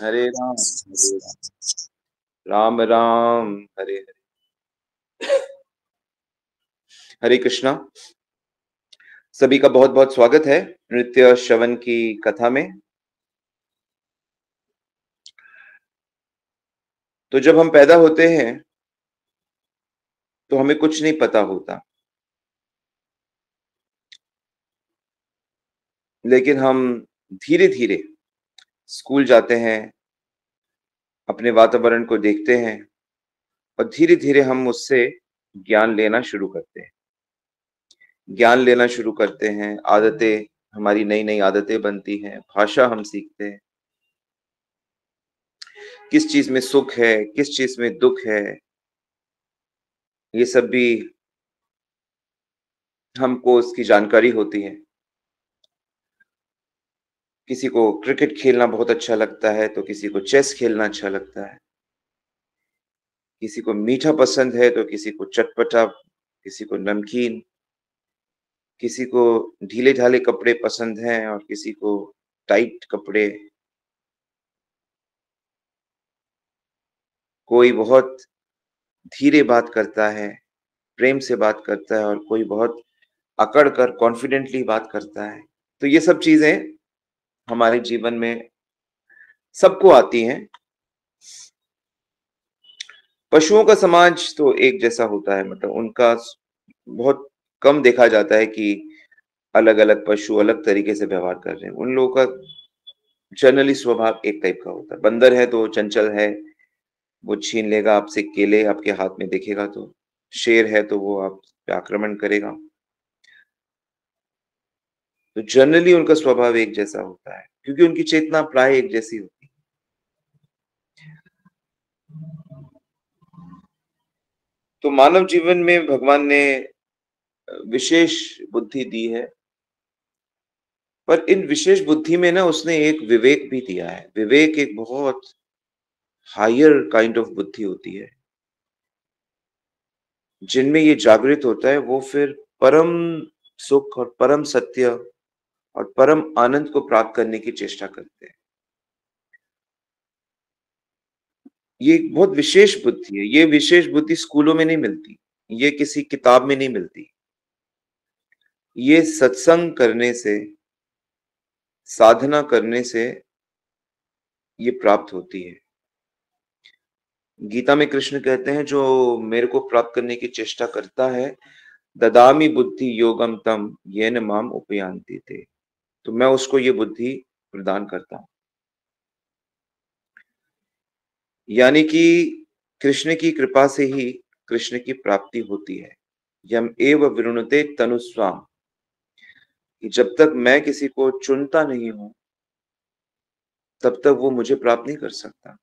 हरे राम हरे राम राम राम हरे हरे। हरे कृष्णा। सभी का बहुत बहुत स्वागत है नृत्य श्रवण की कथा में। तो जब हम पैदा होते हैं तो हमें कुछ नहीं पता होता, लेकिन हम धीरे धीरे स्कूल जाते हैं, अपने वातावरण को देखते हैं और धीरे धीरे हम उससे ज्ञान लेना शुरू करते हैं। ज्ञान लेना शुरू करते हैं, आदतें, हमारी नई नई आदतें बनती हैं, भाषा हम सीखते हैं, किस चीज में सुख है, किस चीज में दुख है, ये सब भी हमको उसकी जानकारी होती है। किसी को क्रिकेट खेलना बहुत अच्छा लगता है तो किसी को चेस खेलना अच्छा लगता है, किसी को मीठा पसंद है तो किसी को चटपटा, किसी को नमकीन, किसी को ढीले ढाले कपड़े पसंद हैं और किसी को टाइट कपड़े। कोई बहुत धीरे बात करता है, प्रेम से बात करता है, और कोई बहुत अकड़ कर कॉन्फिडेंटली बात करता है। तो ये सब चीजें हमारे जीवन में सबको आती हैं। पशुओं का समाज तो एक जैसा होता है, मतलब उनका बहुत कम देखा जाता है कि अलग अलग पशु अलग तरीके से व्यवहार कर रहे हैं। उन लोगों का जनरली स्वभाव एक टाइप का होता है। बंदर है तो चंचल है, वो छीन लेगा आपसे केले, आपके हाथ में दिखेगा तो। शेर है तो वो आप पे आक्रमण करेगा। तो जनरली उनका स्वभाव एक जैसा होता है क्योंकि उनकी चेतना प्राय एक जैसी होती है। तो मानव जीवन में भगवान ने विशेष बुद्धि दी है, पर इन विशेष बुद्धि में ना उसने एक विवेक भी दिया है। विवेक एक बहुत हायर काइंड ऑफ बुद्धि होती है, जिनमें ये जागृत होता है, वो फिर परम सुख और परम सत्य और परम आनंद को प्राप्त करने की चेष्टा करते हैं। ये एक बहुत विशेष बुद्धि है। ये विशेष बुद्धि स्कूलों में नहीं मिलती, ये किसी किताब में नहीं मिलती। ये सत्संग करने से, साधना करने से ये प्राप्त होती है। गीता में कृष्ण कहते हैं, जो मेरे को प्राप्त करने की चेष्टा करता है, ददामि बुद्धि योगम तम येन माम उपयान्ति ते। तो मैं उसको ये बुद्धि प्रदान करता हूं। यानी कि कृष्ण की कृपा से ही कृष्ण की प्राप्ति होती है। यम एव वृणुते तनुस्वाम, कि जब तक मैं किसी को चुनता नहीं हूं तब तक वो मुझे प्राप्त नहीं कर सकता।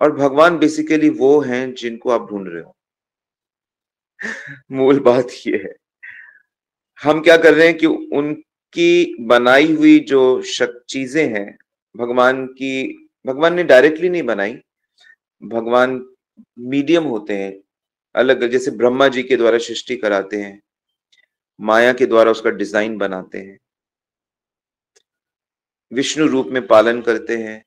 और भगवान बेसिकली वो हैं जिनको आप ढूंढ रहे हो। मूल बात ये है। हम क्या कर रहे हैं कि उनकी बनाई हुई जो चीजें हैं, भगवान की, भगवान ने डायरेक्टली नहीं बनाई। भगवान मीडियम होते हैं अलग, जैसे ब्रह्मा जी के द्वारा सृष्टि कराते हैं, माया के द्वारा उसका डिजाइन बनाते हैं, विष्णु रूप में पालन करते हैं,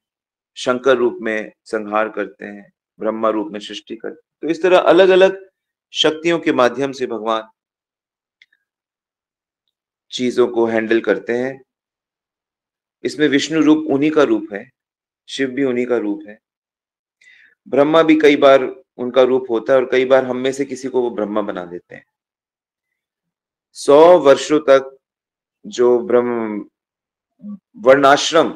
शंकर रूप में संहार करते हैं, ब्रह्मा रूप में सृष्टि करते हैं। तो इस तरह अलग अलग शक्तियों के माध्यम से भगवान चीजों को हैंडल करते हैं। इसमें विष्णु रूप उन्हीं का रूप है, शिव भी उन्हीं का रूप है, ब्रह्मा भी कई बार उनका रूप होता है, और कई बार हम में से किसी को वो ब्रह्मा बना देते हैं। 100 वर्षों तक जो ब्रह्म वर्णाश्रम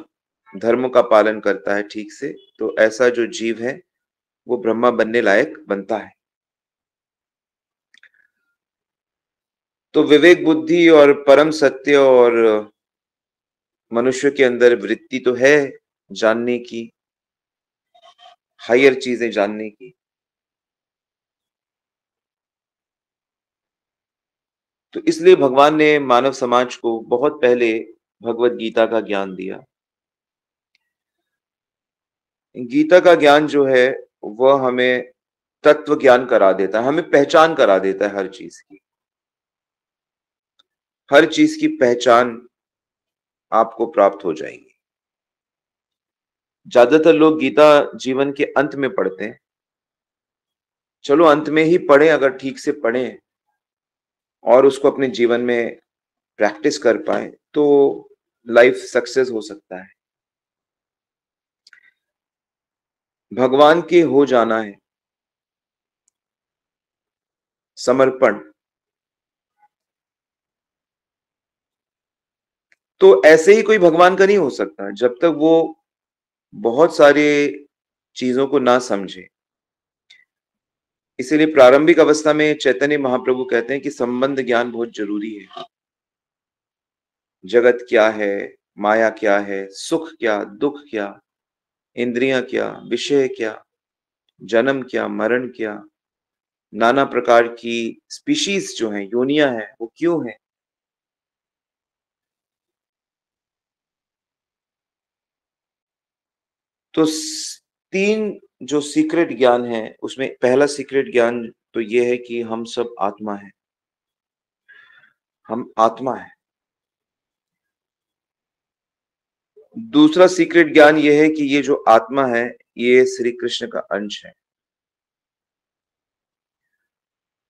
धर्म का पालन करता है ठीक से, तो ऐसा जो जीव है वो ब्रह्मा बनने लायक बनता है। तो विवेक बुद्धि और परम सत्य और मनुष्य के अंदर वृत्ति तो है जानने की, हायर चीजें जानने की। तो इसलिए भगवान ने मानव समाज को बहुत पहले भगवत गीता का ज्ञान दिया। गीता का ज्ञान जो है वह हमें तत्व ज्ञान करा देता है, हमें पहचान करा देता है हर चीज की। हर चीज की पहचान आपको प्राप्त हो जाएगी। ज्यादातर लोग गीता जीवन के अंत में पढ़ते हैं। चलो अंत में ही पढ़ें, अगर ठीक से पढ़ें और उसको अपने जीवन में प्रैक्टिस कर पाए तो लाइफ सक्सेस हो सकता है। भगवान के हो जाना है समर्पण। तो ऐसे ही कोई भगवान का नहीं हो सकता जब तक वो बहुत सारे चीजों को ना समझे। इसीलिए प्रारंभिक अवस्था में चैतन्य महाप्रभु कहते हैं कि संबंध ज्ञान बहुत जरूरी है। जगत क्या है, माया क्या है, सुख क्या, दुख क्या, इंद्रियां क्या, विषय क्या, जन्म क्या, मरण क्या, नाना प्रकार की स्पीशीज जो हैं, योनियां हैं, वो क्यों हैं। तो तीन जो सीक्रेट ज्ञान है उसमें पहला सीक्रेट ज्ञान तो ये है कि हम सब आत्मा है, हम आत्मा है। दूसरा सीक्रेट ज्ञान ये है कि ये जो आत्मा है ये श्री कृष्ण का अंश है।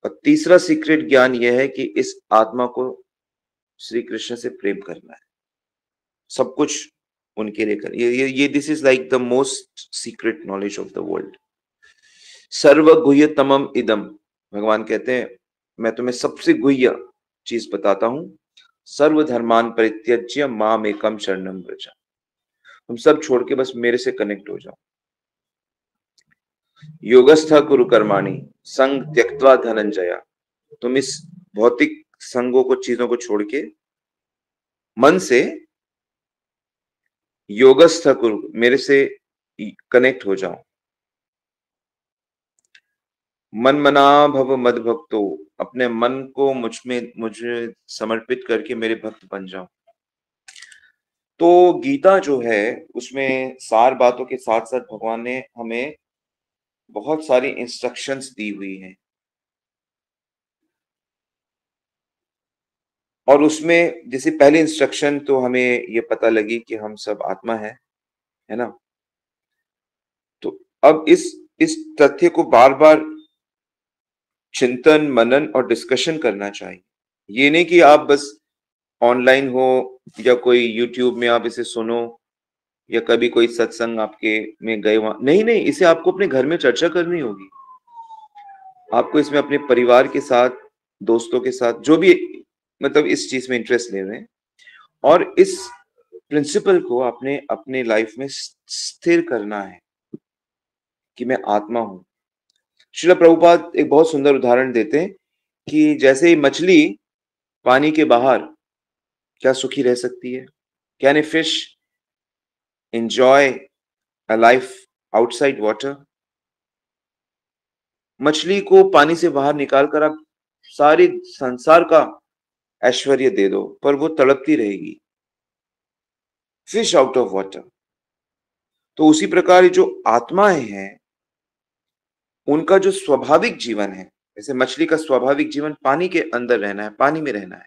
और तीसरा सीक्रेट ज्ञान यह है कि इस आत्मा को श्री कृष्ण से प्रेम करना है, सब कुछ उनके लिए कर। ये this is like the most secret knowledge of the world. सर्व गुह्य तमम इदम, भगवान कहते हैं मैं तुम्हें सबसे गुह्य चीज बताता हूं। सर्व धर्मान परित्यज्य माम एकम शरणम व्रज, तुम सब छोड़ के बस मेरे से कनेक्ट हो जाओ। योगस्थ कुरु कर्माणि संग त्यक्त्वा धनंजया, तुम इस भौतिक संगों को, चीजों को छोड़ के मन से योगस्थ कुरु, मेरे से कनेक्ट हो जाओ। मन मना भव मद भक्तो, अपने मन को मुझे समर्पित करके मेरे भक्त बन जाओ। तो गीता जो है उसमें सार बातों के साथ साथ भगवान ने हमें बहुत सारी इंस्ट्रक्शंस दी हुई हैं। और उसमें जैसे पहली इंस्ट्रक्शन तो हमें ये पता लगी कि हम सब आत्मा है ना। तो अब इस तथ्य को बार बार चिंतन मनन और डिस्कशन करना चाहिए। ये नहीं कि आप बस ऑनलाइन हो या कोई यूट्यूब में आप इसे सुनो या कभी कोई सत्संग आपके में गए वहां, नहीं नहीं, इसे आपको अपने घर में चर्चा करनी होगी। आपको इसमें अपने परिवार के साथ, दोस्तों के साथ, जो भी मतलब इस चीज में इंटरेस्ट ले रहे हैं, और इस प्रिंसिपल को आपने अपने लाइफ में स्थिर करना है कि मैं आत्मा हूं। श्रील प्रभुपाद एक बहुत सुंदर उदाहरण देते हैं कि जैसे ही मछली पानी के बाहर क्या सुखी रह सकती है? Can a fish enjoy a life outside water? मछली को पानी से बाहर निकालकर आप सारी संसार का ऐश्वर्य दे दो पर वो तड़पती रहेगी। Fish out of water. तो उसी प्रकार जो आत्माएं हैं उनका जो स्वाभाविक जीवन है, जैसे मछली का स्वाभाविक जीवन पानी के अंदर रहना है, पानी में रहना है,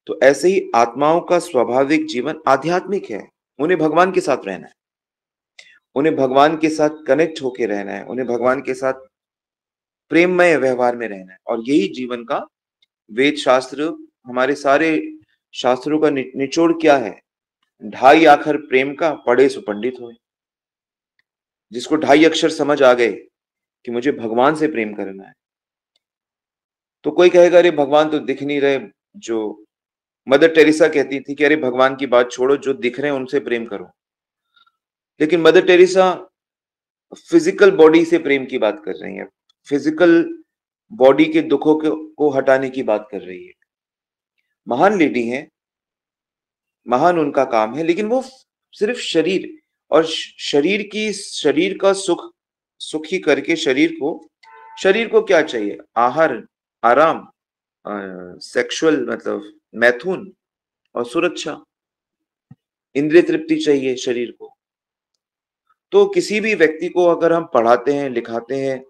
तो ऐसे ही आत्माओं का स्वाभाविक जीवन आध्यात्मिक है। उन्हें भगवान के साथ रहना है, उन्हें भगवान के साथ कनेक्ट होके रहना है, उन्हें भगवान के साथ प्रेममय व्यवहार में रहना है। और यही जीवन का वेद शास्त्र, हमारे सारे शास्त्रों का निचोड़ क्या है? ढाई आखर प्रेम का पढ़े सो पंडित होए। जिसको ढाई अक्षर समझ आ गए कि मुझे भगवान से प्रेम करना है, तो कोई कहेगा अरे भगवान तो दिख नहीं रहे। जो मदर टेरेसा कहती थी कि अरे भगवान की बात छोड़ो, जो दिख रहे हैं उनसे प्रेम करो। लेकिन मदर टेरेसा फिजिकल बॉडी से प्रेम की बात कर रही है, फिजिकल बॉडी के दुखों को हटाने की बात कर रही है। महान लेडी है, महान उनका काम है, लेकिन वो सिर्फ शरीर और शरीर का सुखी करके शरीर को क्या चाहिए? आहार, आराम, सेक्सुअल मतलब मैथुन और सुरक्षा, इंद्रिय तृप्ति चाहिए शरीर को। तो किसी भी व्यक्ति को अगर हम पढ़ाते हैं, लिखाते हैं,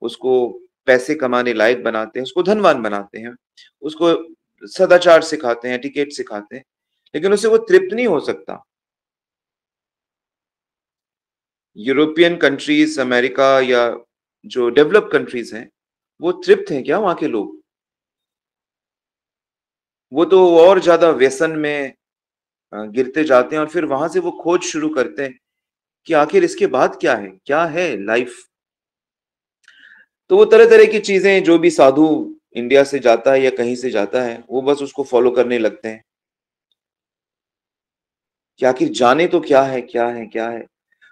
उसको पैसे कमाने लायक बनाते हैं, उसको धनवान बनाते हैं, उसको सदाचार सिखाते हैं, एटिकेट सिखाते हैं, लेकिन उससे वो तृप्त नहीं हो सकता। यूरोपियन कंट्रीज, अमेरिका या जो डेवलप कंट्रीज हैं, वो तृप्त हैं क्या वहां के लोग? वो तो और ज्यादा व्यसन में गिरते जाते हैं और फिर वहां से वो खोज शुरू करते हैं कि आखिर इसके बाद क्या है लाइफ। तो वो तरह तरह की चीजें, जो भी साधु इंडिया से जाता है या कहीं से जाता है, वो बस उसको फॉलो करने लगते हैं कि आखिर जाने तो क्या है।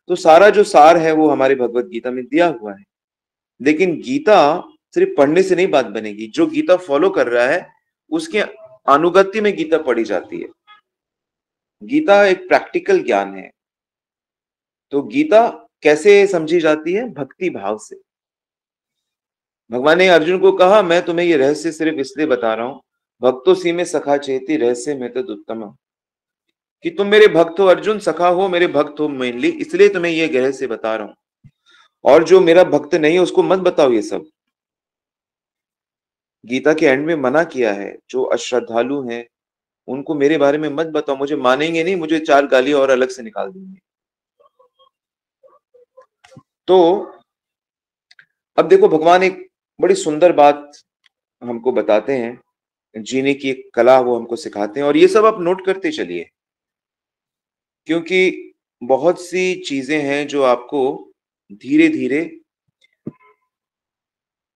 तो सारा जो सार है वो हमारे भगवत गीता में दिया हुआ है। लेकिन गीता सिर्फ पढ़ने से नहीं बात बनेगी। जो गीता फॉलो कर रहा है उसके अनुगत्य में गीता पढ़ी जाती है। गीता एक प्रैक्टिकल ज्ञान है। तो गीता कैसे समझी जाती है? भक्ति भाव से। भगवान ने अर्जुन को कहा, मैं तुम्हें ये रहस्य सिर्फ इसलिए बता रहा हूं, भक्तो सी में सखा चेती रहस्य में तो उत्तम, कि तुम मेरे भक्त हो अर्जुन, सखा हो, मेरे भक्त हो मेनली, इसलिए तुम्हें ये रहस्य बता रहा हूं। और जो मेरा भक्त नहीं है उसको मत बताओ ये सब। गीता के एंड में मना किया है, जो अश्रद्धालु हैं उनको मेरे बारे में मत बताओ, मुझे मानेंगे नहीं, मुझे 4 गाली और अलग से निकाल देंगे। तो अब देखो, भगवान एक बड़ी सुंदर बात हमको बताते हैं, जीने की एक कला वो हमको सिखाते हैं, और ये सब आप नोट करते चलिए, क्योंकि बहुत सी चीजें हैं जो आपको धीरे धीरे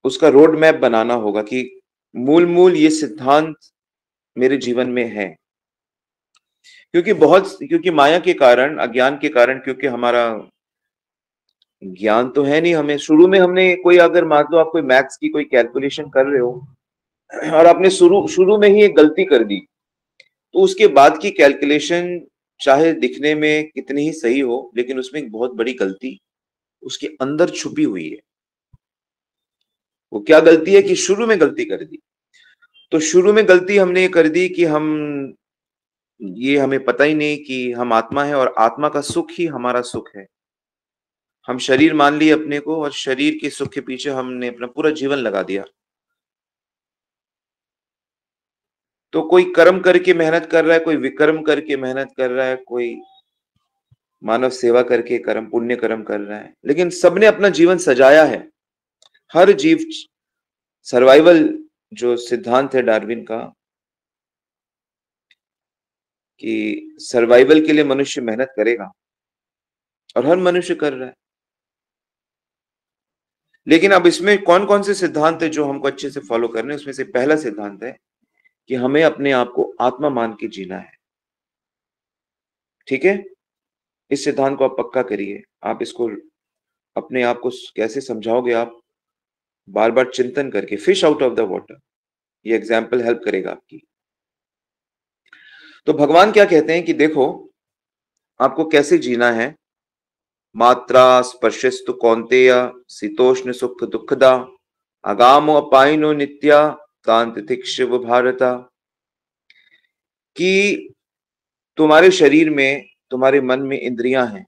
उसका रोड मैप बनाना होगा कि मूल मूल ये सिद्धांत मेरे जीवन में है। क्योंकि माया के कारण, अज्ञान के कारण, क्योंकि हमारा ज्ञान तो है नहीं, हमें शुरू में हमने कोई, अगर मान लो आप कोई मैथ्स की कोई कैलकुलेशन कर रहे हो और आपने शुरू शुरू में ही एक गलती कर दी, तो उसके बाद की कैलकुलेशन चाहे दिखने में कितनी ही सही हो, लेकिन उसमें एक बहुत बड़ी गलती उसके अंदर छुपी हुई है। वो क्या गलती है? कि शुरू में गलती कर दी। तो शुरू में गलती हमने ये कर दी कि ये हमें पता ही नहीं कि हम आत्मा है और आत्मा का सुख ही हमारा सुख है। हम शरीर मान लिए अपने को, और शरीर के सुख के पीछे हमने अपना पूरा जीवन लगा दिया। तो कोई कर्म करके मेहनत कर रहा है, कोई विकर्म करके मेहनत कर रहा है, कोई मानव सेवा करके कर्म, पुण्य कर्म कर रहा है, लेकिन सबने अपना जीवन सजाया है। हर जीव, सर्वाइवल जो सिद्धांत है डार्विन का, कि सर्वाइवल के लिए मनुष्य मेहनत करेगा, और हर मनुष्य कर रहा है। लेकिन अब इसमें कौन कौन से सिद्धांत है जो हमको अच्छे से फॉलो करने हैं? उसमें से पहला सिद्धांत है कि हमें अपने आप को आत्मा मान के जीना है। ठीक है? इस सिद्धांत को आप पक्का करिए। आप इसको अपने आप को कैसे समझाओगे? आप बार बार चिंतन करके, fish out of the water, ये एग्जाम्पल हेल्प करेगा आपकी। तो भगवान क्या कहते हैं कि देखो, आपको कैसे जीना है। मात्रा स्पर्शस्तु कौन्तेय शीतोष्ण सुख दुखदा आगामो अपाइनो नित्या कांत तिक्षव भारता। कि तुम्हारे शरीर में, तुम्हारे मन में इंद्रियां हैं।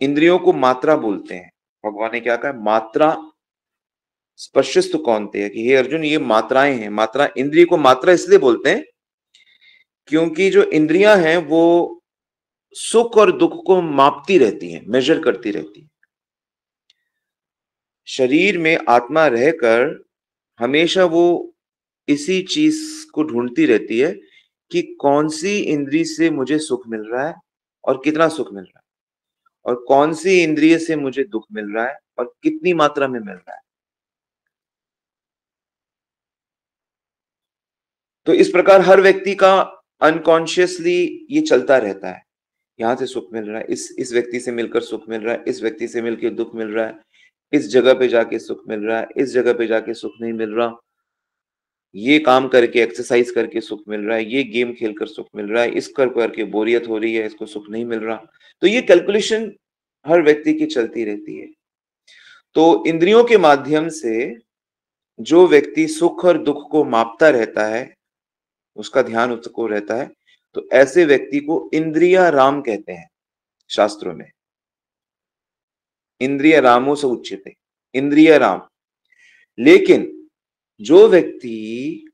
इंद्रियों को मात्रा बोलते हैं। भगवान ने क्या कहा? मात्रा स्पर्शस्तु कौन्तेय, कि हे अर्जुन, ये मात्राएं हैं। मात्रा, इंद्रिय को मात्रा इसलिए बोलते हैं क्योंकि जो इंद्रियां हैं वो सुख और दुख को मापती रहती हैं, मेजर करती रहती हैं। शरीर में आत्मा रहकर हमेशा वो इसी चीज को ढूंढती रहती है कि कौन सी इंद्रिय से मुझे सुख मिल रहा है और कितना सुख मिल रहा है, और कौन सी इंद्रिय से मुझे दुख मिल रहा है और कितनी मात्रा में मिल रहा है। तो इस प्रकार हर व्यक्ति का अनकॉन्शियसली ये चलता रहता है। यहां से सुख मिल रहा है, इस व्यक्ति से मिलकर सुख मिल रहा है, इस व्यक्ति से मिलकर दुख मिल रहा है, इस जगह पे जाके सुख मिल रहा है, इस जगह पे जाके सुख नहीं मिल रहा, ये काम करके, एक्सरसाइज करके सुख मिल रहा है, ये गेम खेलकर सुख मिल रहा है, इस कर करके बोरियत हो रही है, इसको सुख नहीं मिल रहा। तो ये कैलकुलेशन हर व्यक्ति की चलती रहती है। तो इंद्रियों के माध्यम से जो व्यक्ति सुख और दुख को मापता रहता है, उसका ध्यान उसको रहता है, तो ऐसे व्यक्ति को इंद्रिया राम कहते हैं शास्त्रों में। इंद्रिय रामो से उच्यते, इंद्रिय राम। लेकिन जो व्यक्ति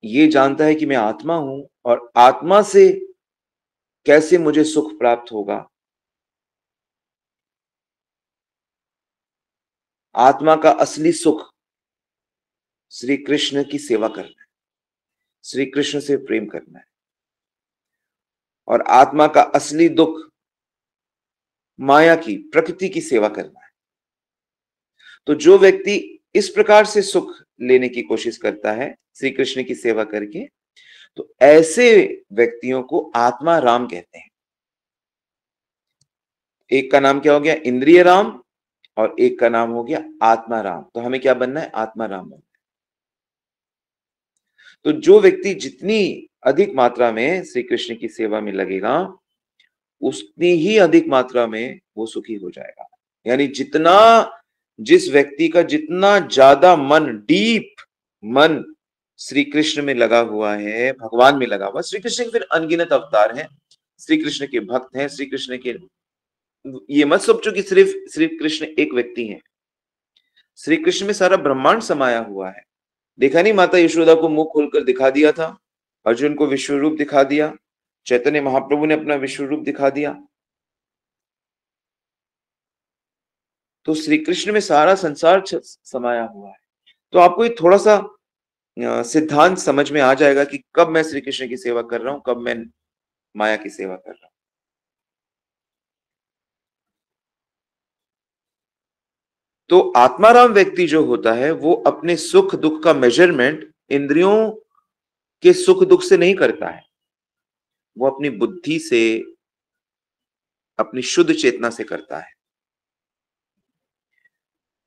ये जानता है कि मैं आत्मा हूं और आत्मा से कैसे मुझे सुख प्राप्त होगा, आत्मा का असली सुख श्री कृष्ण की सेवा करना है, श्री कृष्ण से प्रेम करना है। और आत्मा का असली दुख माया की, प्रकृति की सेवा करना है। तो जो व्यक्ति इस प्रकार से सुख लेने की कोशिश करता है श्री कृष्ण की सेवा करके, तो ऐसे व्यक्तियों को आत्मा राम कहते हैं। एक का नाम क्या हो गया? इंद्रिय राम, और एक का नाम हो गया आत्मा राम। तो हमें क्या बनना है? आत्मा राम बनना है। तो जो व्यक्ति जितनी अधिक मात्रा में श्री कृष्ण की सेवा में लगेगा, उतनी ही अधिक मात्रा में वो सुखी हो जाएगा। यानी जिस व्यक्ति का जितना ज्यादा मन, डीप मन श्री कृष्ण में लगा हुआ है, भगवान में लगा हुआ, श्री कृष्ण के फिर अनगिनत अवतार हैं, श्री कृष्ण के भक्त हैं, श्री कृष्ण के, ये मत सोचो कि सिर्फ श्री कृष्ण एक व्यक्ति हैं। श्री कृष्ण में सारा ब्रह्मांड समाया हुआ है। देखा नहीं, माता यशोदा को मुंह खोलकर दिखा दिया था, अर्जुन को विश्व रूप दिखा दिया, चैतन्य महाप्रभु ने अपना विश्व रूप दिखा दिया। तो श्री कृष्ण में सारा संसार समाया हुआ है। तो आपको ये थोड़ा सा सिद्धांत समझ में आ जाएगा कि कब मैं श्री कृष्ण की सेवा कर रहा हूं, कब मैं माया की सेवा कर रहा हूं। तो आत्माराम व्यक्ति जो होता है, वो अपने सुख दुख का मेजरमेंट इंद्रियों के सुख दुख से नहीं करता है, वो अपनी बुद्धि से, अपनी शुद्ध चेतना से करता है।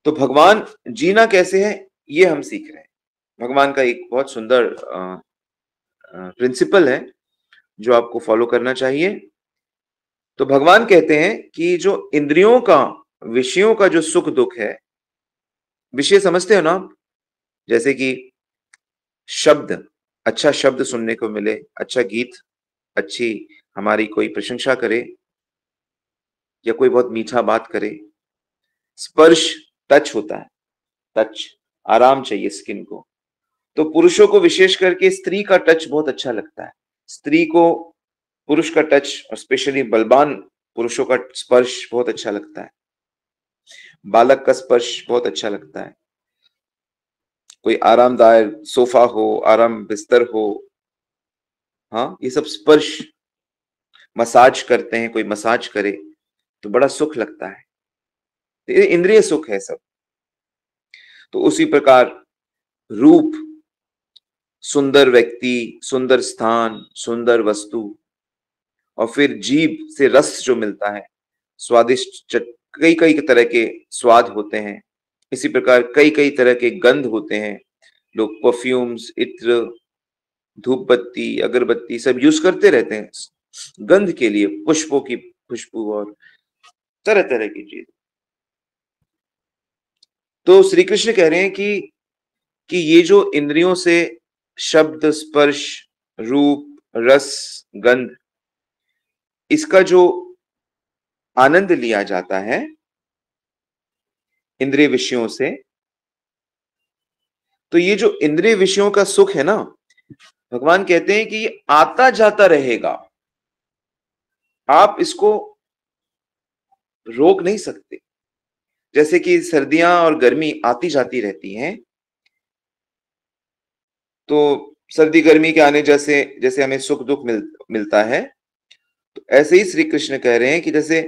तो भगवान जीना कैसे है, ये हम सीख रहे हैं। भगवान का एक बहुत सुंदर प्रिंसिपल है जो आपको फॉलो करना चाहिए। तो भगवान कहते हैं कि जो इंद्रियों का, विषयों का जो सुख दुख है, विषय समझते हो ना आप? जैसे कि शब्द, अच्छा शब्द सुनने को मिले, अच्छा गीत, अच्छी हमारी कोई प्रशंसा करे, या कोई बहुत मीठा बात करे। स्पर्श, टच होता है, टच, आराम चाहिए स्किन को। तो पुरुषों को विशेष करके स्त्री का टच बहुत अच्छा लगता है। स्त्री को पुरुष का टच, और स्पेशली बलवान पुरुषों का स्पर्श बहुत अच्छा लगता है। बालक का स्पर्श बहुत अच्छा लगता है। कोई आरामदायक सोफा हो, आराम बिस्तर हो, हाँ, ये सब स्पर्श, मसाज करते हैं, कोई मसाज करे तो बड़ा सुख लगता है। तो ये इंद्रिय सुख है सब। तो उसी प्रकार रूप, सुंदर व्यक्ति, सुंदर स्थान, सुंदर वस्तु, और फिर जीभ से रस जो मिलता है, स्वादिष्ट, कई कई तरह के स्वाद होते हैं। इसी प्रकार कई कई तरह के गंध होते हैं। लोग परफ्यूम्स, इत्र, धूप बत्ती, अगरबत्ती सब यूज करते रहते हैं गंध के लिए, पुष्पों की खुशबू और तरह तरह की चीज। तो श्री कृष्ण कह रहे हैं कि ये जो इंद्रियों से शब्द, स्पर्श, रूप, रस, गंध, इसका जो आनंद लिया जाता है इंद्रिय विषयों से, तो ये जो इंद्रिय विषयों का सुख है ना, भगवान कहते हैं कि ये आता जाता रहेगा, आप इसको रोक नहीं सकते। जैसे कि सर्दियां और गर्मी आती जाती रहती हैं, तो सर्दी गर्मी के आने जैसे जैसे हमें सुख दुख मिलता है, तो ऐसे ही श्री कृष्ण कह रहे हैं कि जैसे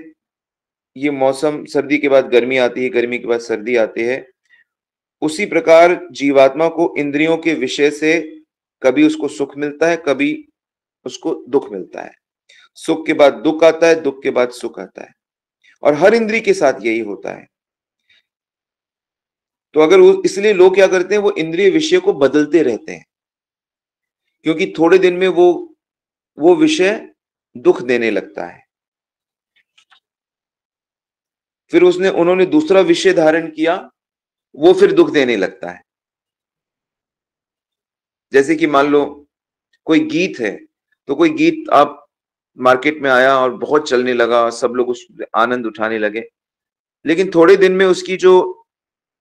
ये मौसम, सर्दी के बाद गर्मी आती है, गर्मी के बाद सर्दी आती है, उसी प्रकार जीवात्मा को इंद्रियों के विषय से कभी उसको सुख मिलता है, कभी उसको दुख मिलता है। सुख के बाद दुख आता है, दुख के बाद सुख आता है, और हर इंद्रिय के साथ यही होता है। तो अगर इसलिए लोग क्या करते हैं, वो इंद्रिय विषय को बदलते रहते हैं, क्योंकि थोड़े दिन में वो विषय दुख देने लगता है, फिर उन्होंने दूसरा विषय धारण किया, वो फिर दुख देने लगता है। जैसे कि मान लो कोई गीत है, तो कोई गीत आप मार्केट में आया और बहुत चलने लगा, सब लोग उस आनंद उठाने लगे, लेकिन थोड़े दिन में उसकी जो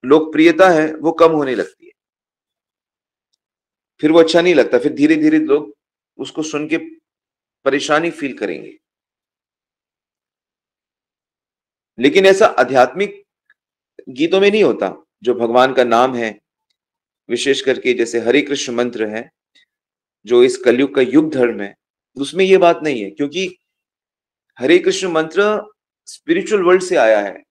लोकप्रियता है वो कम होने लगती है, फिर वो अच्छा नहीं लगता, फिर धीरे धीरे लोग उसको सुन के परेशानी फील करेंगे। लेकिन ऐसा आध्यात्मिक गीतों में नहीं होता। जो भगवान का नाम है, विशेष करके जैसे हरे कृष्ण मंत्र है, जो इस कलयुग का युग धर्म है, उसमें ये बात नहीं है, क्योंकि हरे कृष्ण मंत्र स्पिरिचुअल वर्ल्ड से आया है।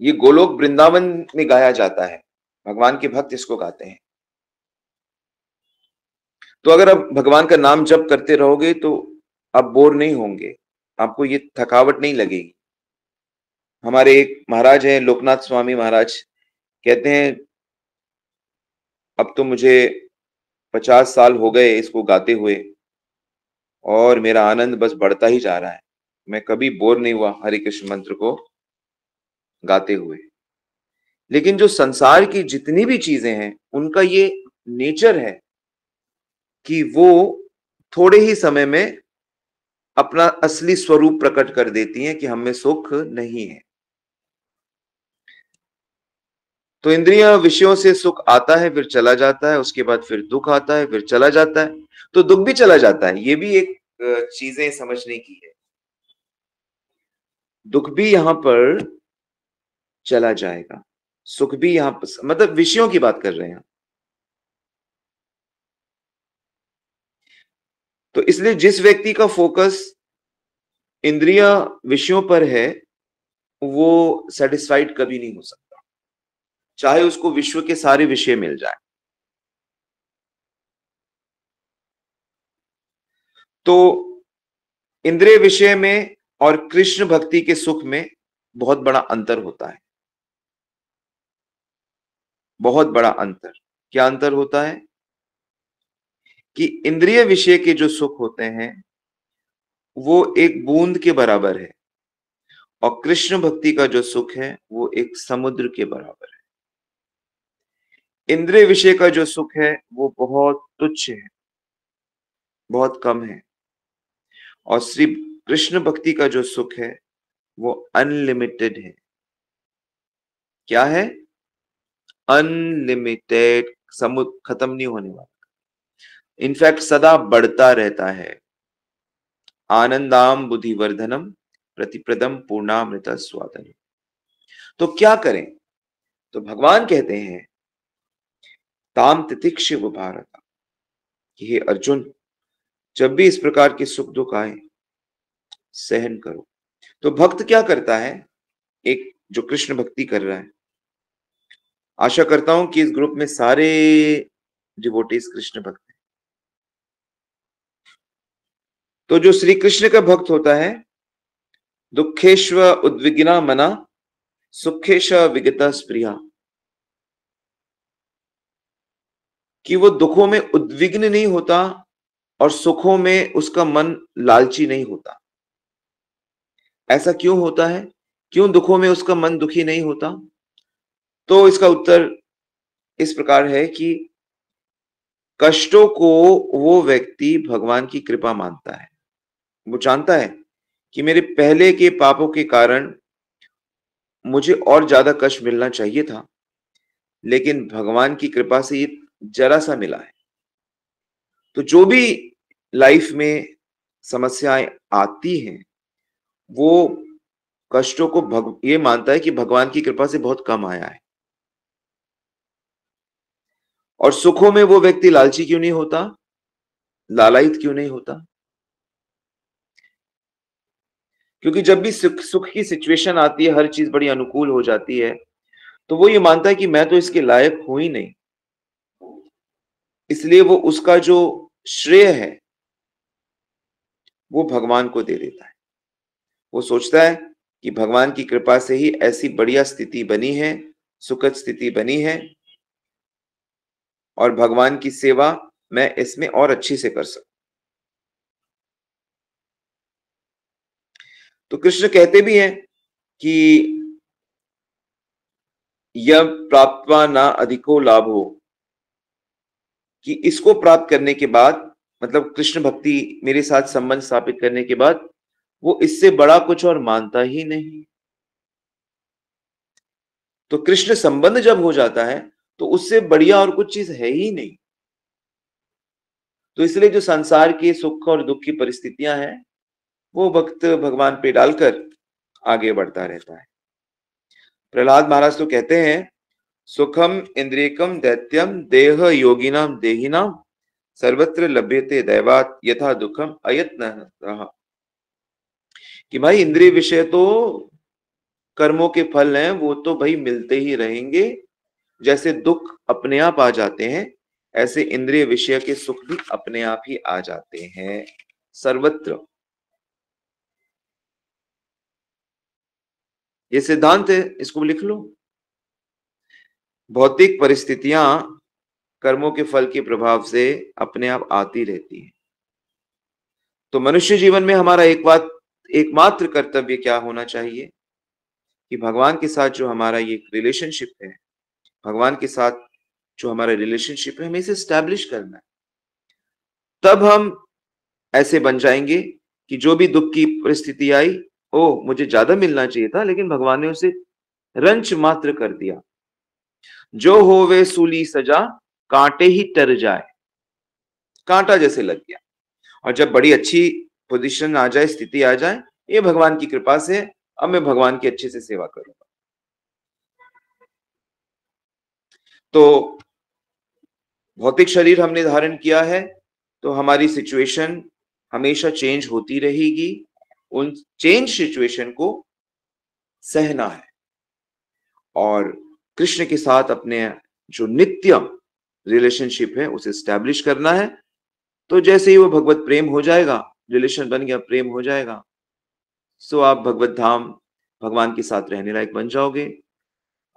ये गोलोक वृंदावन में गाया जाता है, भगवान के भक्त इसको गाते हैं। तो अगर आप भगवान का नाम जप करते रहोगे तो आप बोर नहीं होंगे, आपको ये थकावट नहीं लगेगी। हमारे एक महाराज हैं, लोकनाथ स्वामी महाराज, कहते हैं अब तो मुझे 50 साल हो गए इसको गाते हुए, और मेरा आनंद बस बढ़ता ही जा रहा है। मैं कभी बोर नहीं हुआ हरे कृष्ण मंत्र को गाते हुए। लेकिन जो संसार की जितनी भी चीजें हैं, उनका ये नेचर है कि वो थोड़े ही समय में अपना असली स्वरूप प्रकट कर देती हैं कि हमें सुख नहीं है। तो इंद्रिय विषयों से सुख आता है, फिर चला जाता है, उसके बाद फिर दुख आता है, फिर चला जाता है। तो दुख भी चला जाता है, ये भी एक चीजें समझने की है। दुख भी यहां पर चला जाएगा, सुख भी यहां पर, मतलब विषयों की बात कर रहे हैं। तो इसलिए जिस व्यक्ति का फोकस इंद्रिय विषयों पर है, वो सेटिस्फाइड कभी नहीं हो सकता, चाहे उसको विश्व के सारे विषय मिल जाए। तो इंद्रिय विषय में और कृष्ण भक्ति के सुख में बहुत बड़ा अंतर होता है, बहुत बड़ा अंतर। क्या अंतर होता है कि इंद्रिय विषय के जो सुख होते हैं वो एक बूंद के बराबर है, और कृष्ण भक्ति का जो सुख है वो एक समुद्र के बराबर है। इंद्रिय विषय का जो सुख है वो बहुत तुच्छ है, बहुत कम है, और श्री कृष्ण भक्ति का जो सुख है वो अनलिमिटेड है। क्या है? अनलिमिटेड, समुद्र, खत्म नहीं होने वाला, इनफैक्ट सदा बढ़ता रहता है। आनंदाम बुद्धिवर्धनम प्रतिप्रदम पूर्णामृत स्वादनम। तो क्या करें? तो भगवान कहते हैं ताम तितिक्षव भारत, हे अर्जुन, जब भी इस प्रकार के सुख दुख आए सहन करो। तो भक्त क्या करता है? एक जो कृष्ण भक्ति कर रहा है, आशा करता हूं कि इस ग्रुप में सारे डिवोटीज कृष्ण भक्त हैं। तो जो श्री कृष्ण का भक्त होता है, दुखेश्व उद्विग्ना मना सुखेश विगता स्प्रिया, कि वो दुखों में उद्विग्न नहीं होता और सुखों में उसका मन लालची नहीं होता। ऐसा क्यों होता है? क्यों दुखों में उसका मन दुखी नहीं होता? तो इसका उत्तर इस प्रकार है कि कष्टों को वो व्यक्ति भगवान की कृपा मानता है। वो जानता है कि मेरे पहले के पापों के कारण मुझे और ज्यादा कष्ट मिलना चाहिए था, लेकिन भगवान की कृपा से ये जरा सा मिला है। तो जो भी लाइफ में समस्याएं आती हैं, वो कष्टों को ये मानता है कि भगवान की कृपा से बहुत कम आया है। और सुखों में वो व्यक्ति लालची क्यों नहीं होता, लालायित क्यों नहीं होता? क्योंकि जब भी सुख की सिचुएशन आती है, हर चीज बड़ी अनुकूल हो जाती है, तो वो ये मानता है कि मैं तो इसके लायक हूं ही नहीं, इसलिए वो उसका जो श्रेय है वो भगवान को दे देता है। वो सोचता है कि भगवान की कृपा से ही ऐसी बढ़िया स्थिति बनी है, सुखद स्थिति बनी है, और भगवान की सेवा मैं इसमें और अच्छी से कर सकूं। तो कृष्ण कहते भी हैं कि यह प्राप्त्वा ना अधिको लाभो, कि इसको प्राप्त करने के बाद, मतलब कृष्ण भक्ति मेरे साथ संबंध स्थापित करने के बाद, वो इससे बड़ा कुछ और मानता ही नहीं। तो कृष्ण संबंध जब हो जाता है तो उससे बढ़िया और कुछ चीज है ही नहीं। तो इसलिए जो संसार के सुख और दुख की परिस्थितियां हैं, वो भक्त भगवान पे डालकर आगे बढ़ता रहता है। प्रहलाद महाराज तो कहते हैं, सुखम इंद्रियकम दैत्यम देह योगिनाम देहिनाम सर्वत्र लभ्यते दैवात यथा दुखम अयत्नः। कि भाई इंद्रिय विषय तो कर्मों के फल हैं, वो तो भाई मिलते ही रहेंगे। जैसे दुख अपने आप आ जाते हैं, ऐसे इंद्रिय विषय के सुख भी अपने आप ही आ जाते हैं सर्वत्र। ये सिद्धांत है, इसको लिख लो। भौतिक परिस्थितियां कर्मों के फल के प्रभाव से अपने आप आती रहती है। तो मनुष्य जीवन में हमारा एकमात्र कर्तव्य क्या होना चाहिए कि भगवान के साथ जो हमारा ये रिलेशनशिप है, भगवान के साथ जो हमारा रिलेशनशिप है, हमें इसे स्टैब्लिश करना है। तब हम ऐसे बन जाएंगे कि जो भी दुख की परिस्थिति आई, ओ मुझे ज्यादा मिलना चाहिए था, लेकिन भगवान ने उसे रंच मात्र कर दिया। जो होवे सूली सजा, कांटे ही टर जाए, कांटा जैसे लग गया। और जब बड़ी अच्छी पोजीशन आ जाए, स्थिति आ जाए, ये भगवान की कृपा से, अब मैं भगवान की अच्छे से सेवा करूंगा। तो भौतिक शरीर हमने धारण किया है, तो हमारी सिचुएशन हमेशा चेंज होती रहेगी। उन चेंज सिचुएशन को सहना है और कृष्ण के साथ अपने जो नित्य रिलेशनशिप है उसे स्टैब्लिश करना है। तो जैसे ही वो भगवत प्रेम हो जाएगा, रिलेशन बन गया, प्रेम हो जाएगा, सो आप भगवत धाम भगवान के साथ रहने लायक बन जाओगे।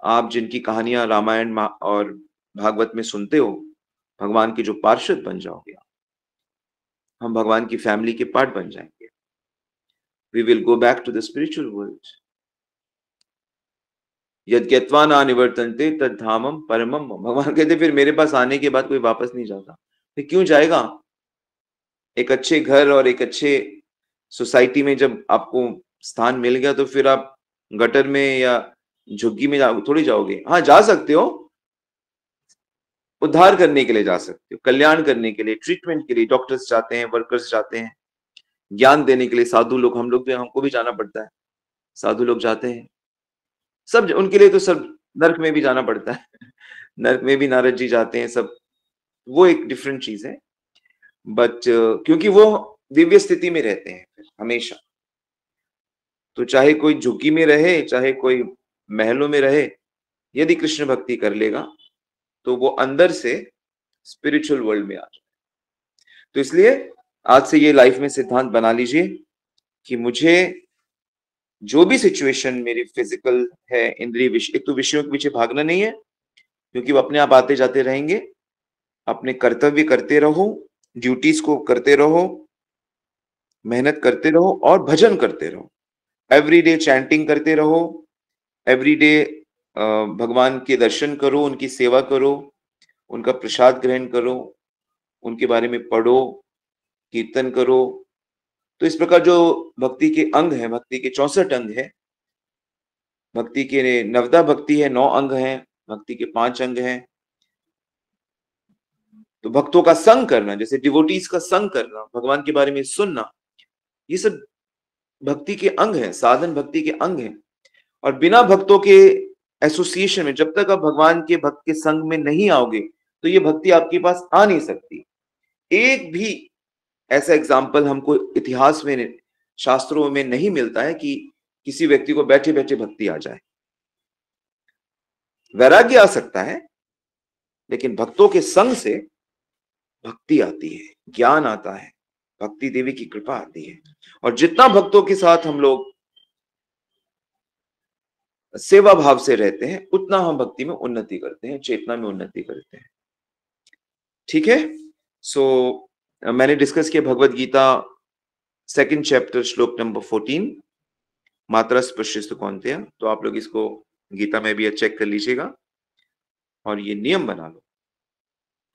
आप जिनकी कहानियां रामायण और भागवत में सुनते हो, भगवान के जो पार्षद बन जाओगे। हम भगवान की फैमिली के पार्ट बन जाएंगे। We will go back to the spiritual world. यद ज्ञात्वा न निवर्तन्ते तद धामम परमम। भगवान कहते फिर मेरे पास आने के बाद कोई वापस नहीं जाता। फिर क्यों जाएगा? एक अच्छे घर और एक अच्छे सोसाइटी में जब आपको स्थान मिल गया, तो फिर आप गटर में या झुग्गी में थोड़ी जाओगे। हाँ, जा सकते हो, उद्धार करने के लिए जा सकते हो, कल्याण करने के लिए, ट्रीटमेंट के लिए डॉक्टर्स जाते हैं, वर्कर्स जाते हैं, ज्ञान देने के लिए साधु लोग, हम लोग भी, हमको भी जाना पड़ता है, साधु लोग जाते हैं, सब उनके लिए तो सब नर्क में भी जाना पड़ता है। नर्क में भी नारद जी जाते हैं सब, वो एक डिफरेंट चीज है। बट क्योंकि वो दिव्य स्थिति में रहते हैं हमेशा, तो चाहे कोई झुग्गी में रहे, चाहे कोई महलों में रहे, यदि कृष्ण भक्ति कर लेगा तो वो अंदर से स्पिरिचुअल वर्ल्ड में आ जाए। तो इसलिए आज से ये लाइफ में सिद्धांत बना लीजिए कि मुझे जो भी सिचुएशन मेरी फिजिकल है, इंद्रिय विषय, एक तो विषयों के पीछे भागना नहीं है, क्योंकि वो अपने आप आते जाते रहेंगे। अपने कर्तव्य करते रहो, ड्यूटीज को करते रहो, मेहनत करते रहो और भजन करते रहो। एवरीडे चैंटिंग करते रहो, एवरीडे भगवान के दर्शन करो, उनकी सेवा करो, उनका प्रसाद ग्रहण करो, उनके बारे में पढ़ो, कीर्तन करो। तो इस प्रकार जो भक्ति के अंग हैं, भक्ति के 64 अंग हैं, भक्ति के नवदा भक्ति है, 9 अंग हैं, भक्ति के 5 अंग हैं। तो भक्तों का संग करना, जैसे डिवोटीज का संग करना, भगवान के बारे में सुनना, ये सब भक्ति के अंग हैं, साधन भक्ति के अंग हैं। और बिना भक्तों के एसोसिएशन में, जब तक आप भगवान के भक्त के संग में नहीं आओगे, तो ये भक्ति आपके पास आ नहीं सकती। एक भी ऐसा एग्जाम्पल हमको इतिहास में, शास्त्रों में नहीं मिलता है कि किसी व्यक्ति को बैठे बैठे भक्ति आ जाए। वैराग्य आ सकता है, लेकिन भक्तों के संग से भक्ति आती है, ज्ञान आता है, भक्ति देवी की कृपा आती है। और जितना भक्तों के साथ हम लोग सेवा भाव से रहते हैं, उतना हम भक्ति में उन्नति करते हैं, चेतना में उन्नति करते हैं। ठीक है। सो मैंने डिस्कस किया भगवत गीता 2nd चैप्टर श्लोक नंबर 14, मात्रा स्पर्शिस्तु कौन्तेय। तो आप लोग इसको गीता में भी चेक कर लीजिएगा और ये नियम बना लो,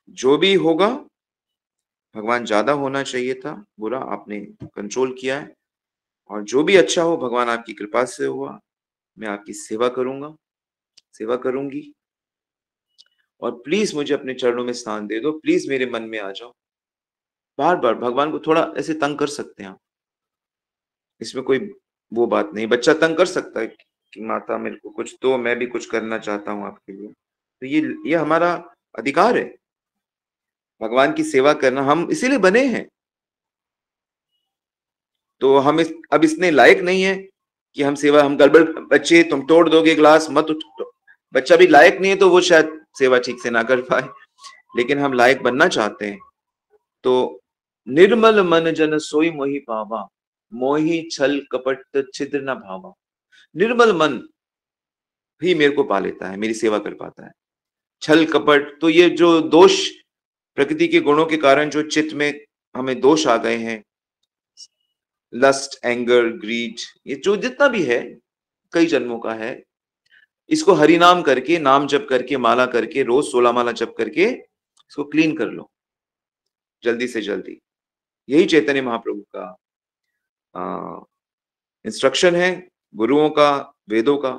जो भी होगा भगवान ज्यादा होना चाहिए था, बुरा आपने कंट्रोल किया है, और जो भी अच्छा हो भगवान आपकी कृपा से हुआ। मैं आपकी सेवा करूंगा, सेवा करूंगी, और प्लीज मुझे अपने चरणों में स्थान दे दो, प्लीज मेरे मन में आ जाओ। बार बार भगवान को थोड़ा ऐसे तंग कर सकते हैं आप, इसमें कोई वो बात नहीं। बच्चा तंग कर सकता है, कि माता मेरे को कुछ दो, मैं भी कुछ करना चाहता हूँ आपके लिए। तो ये हमारा अधिकार है, भगवान की सेवा करना, हम इसीलिए बने हैं। तो हम अब इतने लायक नहीं है कि हम सेवा, हम गड़बड़, बच्चे तुम तोड़ दोगे ग्लास मत बच्चा भी लायक नहीं है तो वो शायद सेवा ठीक से ना कर पाए, लेकिन हम लायक बनना चाहते हैं। तो निर्मल मन जन सोई मोहि पावा, मोहि छल कपट छिद्र न भावा। निर्मल मन ही मेरे को पा लेता है, मेरी सेवा कर पाता है। छल कपट, तो ये जो दोष, प्रकृति के गुणों के कारण जो चित्त में हमें दोष आ गए हैं, लस्ट, एंगर, ग्रीड, ये जो जितना भी है कई जन्मों का है, इसको हरि नाम करके, नाम जप करके, माला करके, रोज 16 माला जप करके इसको क्लीन कर लो जल्दी से जल्दी। यही चैतन्य महाप्रभु का इंस्ट्रक्शन है, गुरुओं का, वेदों का।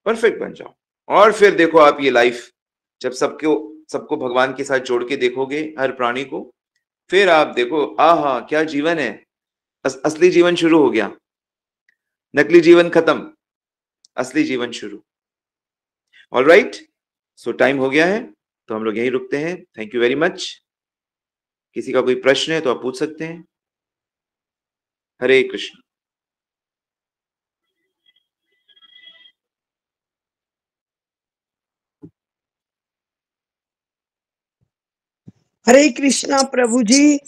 परफेक्ट बन जाओ, और फिर देखो आप ये लाइफ, जब सबको सबको भगवान के साथ जोड़ के देखोगे, हर प्राणी को, फिर आप देखो आहा क्या जीवन है। असली जीवन शुरू हो गया, नकली जीवन खत्म, असली जीवन शुरू। ऑलराइट, सो टाइम हो गया है, तो हम लोग यहीं रुकते हैं। Thank you very much. किसी का कोई प्रश्न है तो आप पूछ सकते हैं। हरे कृष्ण। हरे कृष्णा प्रभु जी।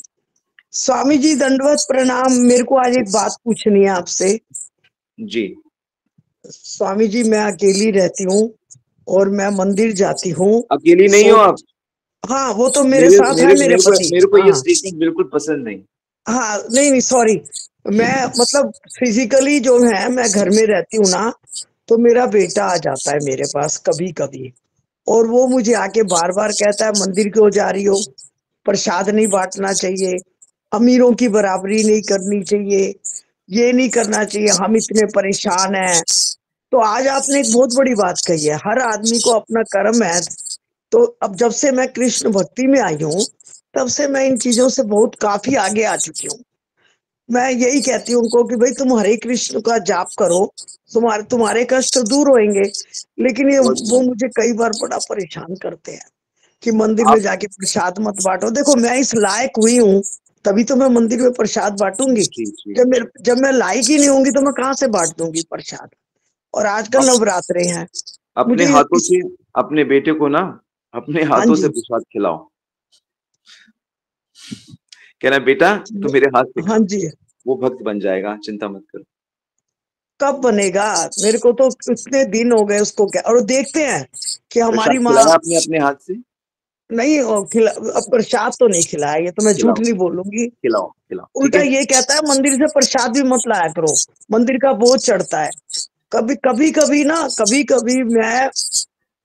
स्वामी जी दंडवत प्रणाम। मेरे को आज एक बात पूछनी है आपसे। जी। स्वामी जी, मैं अकेली रहती हूँ और मैं मंदिर जाती हूँ। अकेली नहीं हो आप? हाँ, वो तो मेरे मेरे साथ है मेरे मेरे मेरे को पति। मेरे को ये हाँ स्टेटमेंट बिल्कुल पसंद नहीं। हाँ, नहीं नहीं सॉरी, मैं मतलब फिजिकली जो है मैं घर में रहती हूँ ना, तो मेरा बेटा आ जाता है मेरे पास कभी कभी, और वो मुझे आके बार बार कहता है मंदिर क्यों जा रही हो, प्रसाद नहीं बांटना चाहिए, अमीरों की बराबरी नहीं करनी चाहिए, ये नहीं करना चाहिए, हम इतने परेशान हैं। तो आज आपने एक बहुत बड़ी बात कही है, हर आदमी को अपना कर्म है। तो अब जब से मैं कृष्ण भक्ति में आई हूँ, तब से मैं इन चीजों से बहुत काफी आगे आ चुकी हूँ। मैं यही कहती हूँ उनको कि भाई तुम हरे कृष्ण का जाप करो, तुम्हारे तुम्हारे कष्ट दूर होंगे। लेकिन ये बहुत वो सुंदर। मुझे कई बार बड़ा परेशान करते हैं कि मंदिर में आप जाके प्रसाद मत बांटो। देखो मैं इस लायक हुई हूँ, तभी तो मैं मंदिर में प्रसाद बांटूंगी। जी जी। जब मैं लायक ही नहीं होंगी तो मैं कहाँ से बांट दूंगी प्रसाद। और आजकल आप नवरात्रे हैं, अपने मुझे हाथों इस से अपने बेटे को ना, अपने हाँ हाथों से जी, प्रसाद खिलाओ। कहना बेटा तू मेरे हाथ से हाँ खा, जी। वो भक्त बन जाएगा, चिंता मत करो। कब बनेगा? मेरे को तो इतने दिन हो गए उसको क्या, और देखते हैं कि प्रसाद हमारी माँ खिलाया आपने अपने हाथ से? नहीं अब प्रसाद तो नहीं खिलाया, ये तो मैं झूठ खिलाओ नहीं बोलूंगी। खिलाओ खिलाओ, ठीक उल्टा है। ये कहता है मंदिर से प्रसाद भी मत लाया करो, मंदिर का बोझ चढ़ता है। कभी कभी कभी ना, कभी कभी मैं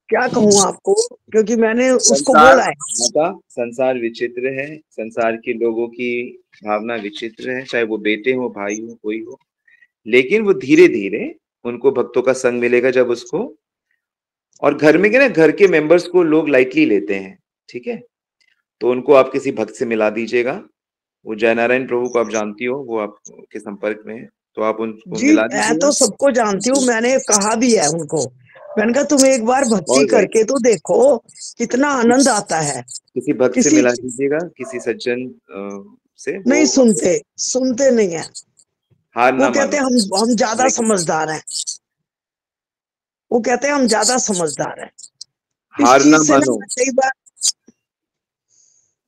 क्या कहूँ आपको, क्योंकि मैंने उसको संसार, बोला है। माता, संसार विचित्र है, संसार के लोगों की भावना विचित्र है, चाहे वो बेटे हो, भाई हो, कोई हो। लेकिन वो धीरे धीरे उनको भक्तों का संग मिलेगा जब उसको, और घर में क्या ना, घर के मेंबर्स को लोग लाइटली लेते हैं, ठीक है। तो उनको आप किसी भक्त से मिला दीजिएगा। वो जयनारायण प्रभु को आप जानती हो, वो आपके संपर्क में है, तो आप उनको जी मिला मैं दीजिएगा। तो सबको जानती हूँ, जी। मैंने कहा भी है उनको। मैंने कहा तुम एक बार भक्ति ऑल राइट, करके तो देखो, कितना आनंद आता है। किसी भक्त से किसी मिला दीजिएगा, किसी सज्जन से, वो नहीं सुनते, सुनते नहीं है। हार वो ना कहते मानो। हैं हम ज्यादा हरे कृष्ण। समझदार हैं। वो कहते हैं हम ज्यादा समझदार हैं। इस हार ना चीज से ना मानो।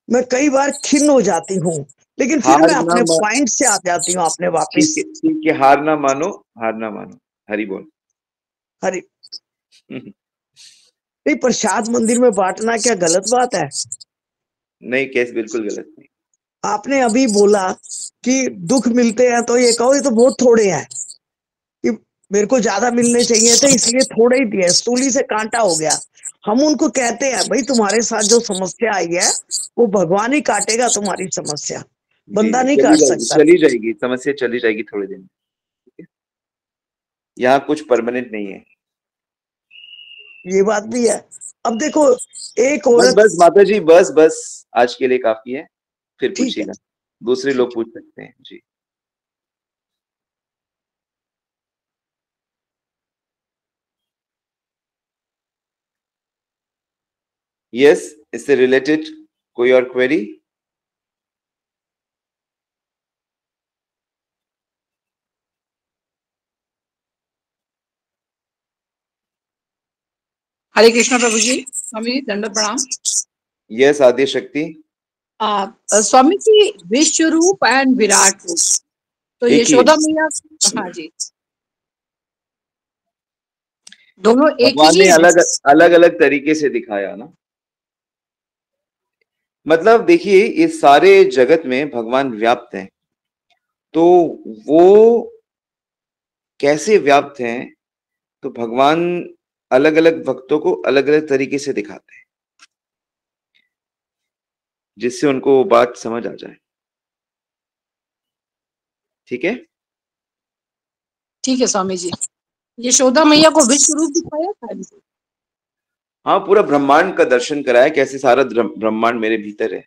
मैं कई बार खिन्न हो जाती हूँ, लेकिन फिर हार मैं ना अपने मा पॉइंट से आ जाती हूँ अपने वापस। ठीक है, हार ना मानो, हार ना मानो। हरि बोल। हरी नहीं, प्रसाद मंदिर में बांटना क्या गलत बात है? नहीं, केस बिल्कुल गलत नहीं। आपने अभी बोला कि दुख मिलते हैं तो ये कहो ये तो बहुत थोड़े हैं, कि मेरे को ज्यादा मिलने चाहिए थे इसलिए थोड़े ही दिए, सूली से कांटा हो गया। हम उनको कहते हैं भाई तुम्हारे साथ जो समस्या आई है वो भगवान ही काटेगा तुम्हारी समस्या, जी बंदा जी, नहीं चली काट जाएगी, सकता। चली जाएगी समस्या, चली जाएगी थोड़े दिन। यहाँ कुछ परमानेंट नहीं है। ये बात भी है। अब देखो, एक बस औरत, बस माता जी, बस बस, आज के लिए काफी है। फिर ठीक है, पूछिएगा, दूसरे ठीक लोग है। पूछ सकते हैं जी। यस, इससे रिलेटेड कोई और क्वेरी? हरे कृष्णा प्रभु जी, स्वामी जी दंडवत प्रणाम। यस आदि शक्ति। स्वामी जी, विश्व रूप एंड विराट रूप, तो एक ही यशोदा मैया, हाँ जी, दोनों एक भगवान ही ने हैं? अलग अलग अलग तरीके से दिखाया ना। मतलब देखिए, इस सारे जगत में भगवान व्याप्त हैं, तो वो कैसे व्याप्त हैं, तो भगवान अलग अलग भक्तों को अलग अलग तरीके से दिखाते हैं, जिससे उनको बात समझ आ जाए। ठीक है, ठीक है स्वामी जी। यशोदा मैया को विश्व रूप दिखाया था इनसे? हाँ, पूरा ब्रह्मांड का दर्शन कराया, कैसे सारा ब्रह्मांड मेरे भीतर है।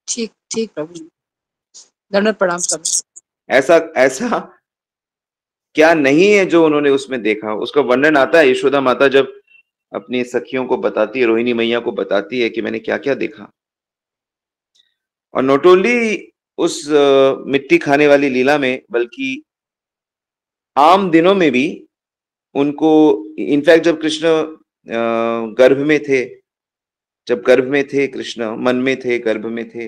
ठीक ठीक प्रभु जी, दंडवत प्रणाम स्वामी। ऐसा ऐसा क्या नहीं है जो उन्होंने उसमें देखा, उसका वर्णन आता है। यशोदा माता जब अपनी सखियों को बताती है, रोहिणी मैया को बताती है कि मैंने क्या क्या देखा, और नॉट ओनली उस मिट्टी खाने वाली लीला में, बल्कि आम दिनों में भी उनको, इनफैक्ट जब कृष्ण गर्भ में थे, जब गर्भ में थे कृष्ण, मन में थे, गर्भ में थे,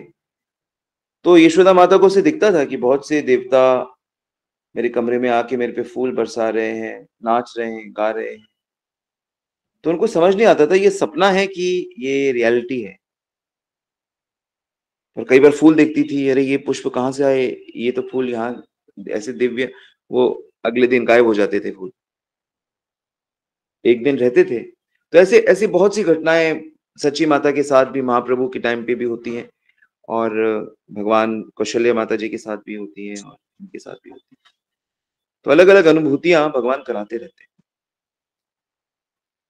तो यशोदा माता को उसे दिखता था कि बहुत से देवता मेरे कमरे में आके मेरे पे फूल बरसा रहे हैं, नाच रहे हैं, गा रहे हैं। तो उनको समझ नहीं आता था ये सपना है कि ये रियलिटी है। और कई बार फूल देखती थी, अरे ये पुष्प कहाँ से आए, ये तो फूल यहाँ ऐसे दिव्य, वो अगले दिन गायब हो जाते थे फूल, एक दिन रहते थे। तो ऐसे ऐसी बहुत सी घटनाएं सची माता के साथ भी, महाप्रभु के टाइम पे भी होती हैं, और भगवान कौशल्य माता जी के साथ भी होती हैं, और उनके साथ भी होती हैं। तो अलग अलग अनुभूतियां भगवान कराते रहते हैं।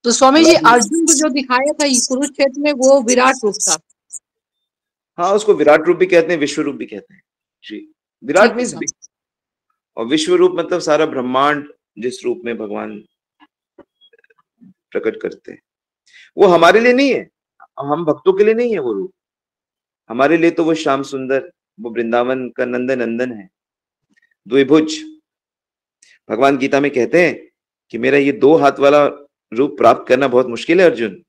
तो स्वामी जी, अर्जुन को जो दिखाया था कुरुक्षेत्र में, वो विराट रूप था? हाँ, उसको विराट रूप भी कहते हैं, विश्व रूप भी कहते हैं जी। विराट ठीक है मीन्स, स्वामी। और विश्व रूप मतलब सारा ब्रह्मांड जिस रूप में भगवान प्रकट करते हैं, वो हमारे लिए नहीं है, हम भक्तों के लिए नहीं है वो रूप। हमारे लिए तो वो श्याम सुंदर, वो वृंदावन का नंदन नंदन है, द्विभुज। भगवान गीता में कहते हैं कि मेरा ये 2 हाथ वाला रूप प्राप्त करना बहुत मुश्किल है अर्जुन,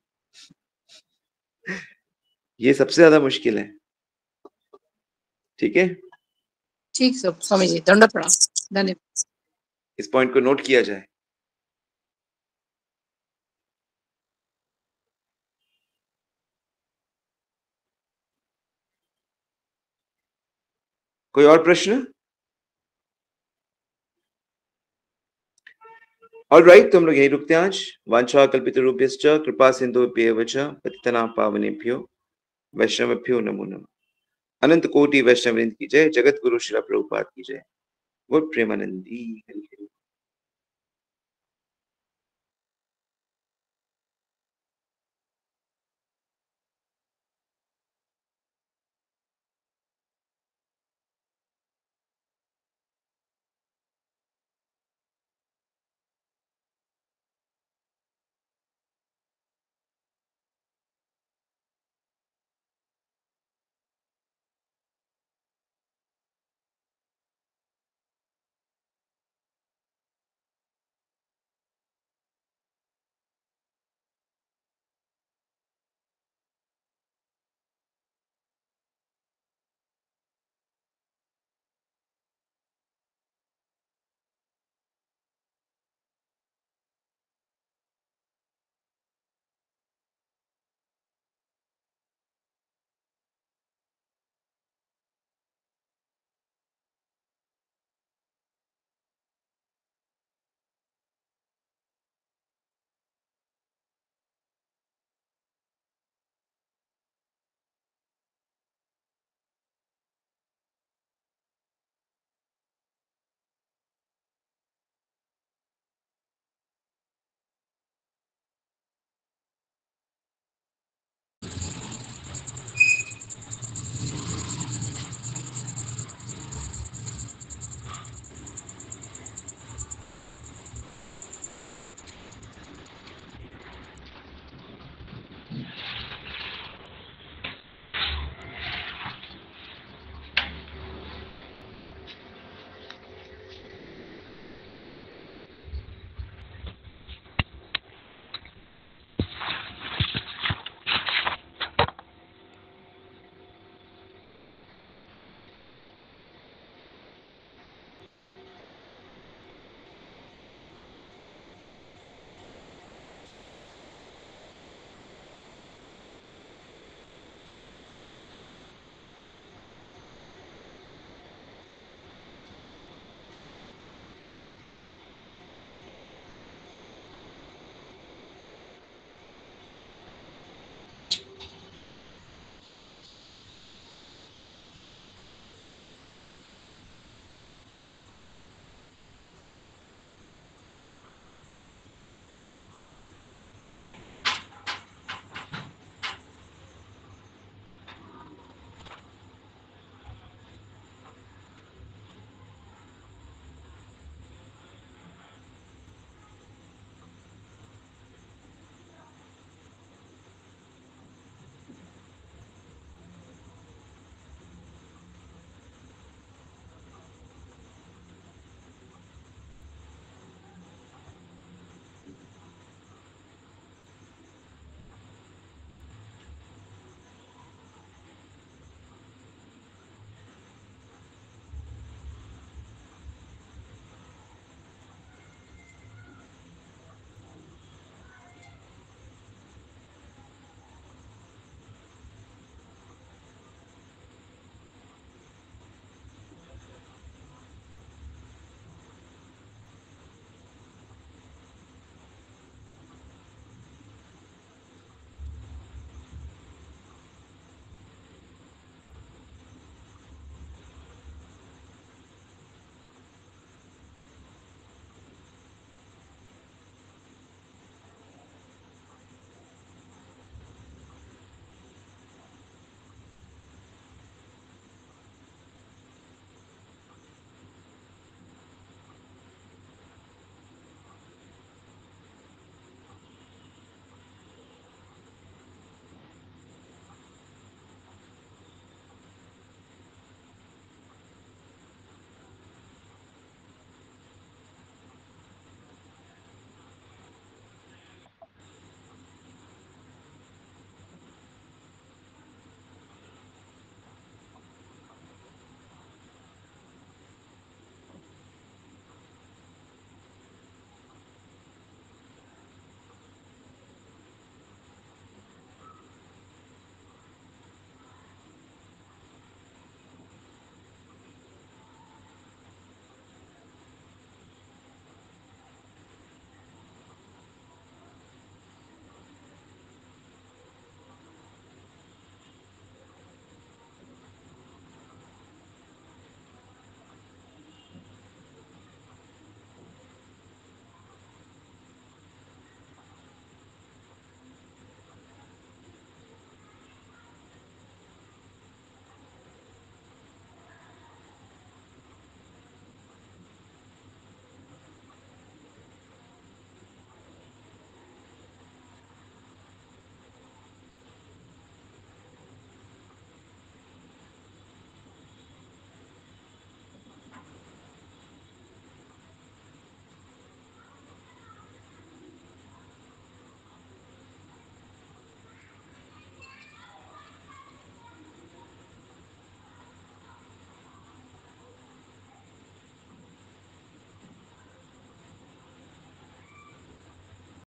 ये सबसे ज्यादा मुश्किल है। ठीक है, ठीक स्वामी जी, दंडवत प्रणाम, धन्यवाद। इस पॉइंट को नोट किया जाए। कोई और प्रश्न? ऑलराइट, तो हम लोग यही रुकते हैं आज। वांछा कल्पितरुभ्यश्च कृपा सिंधुभ्येव च पतितनां पावनेभ्यो वैष्णवेभ्यो नमो नमः। अनंत कोटि वैष्णववृंद की जय। जगत गुरु श्रील प्रभुपाद की जय। गुरु प्रेमानंदी हरि हरि।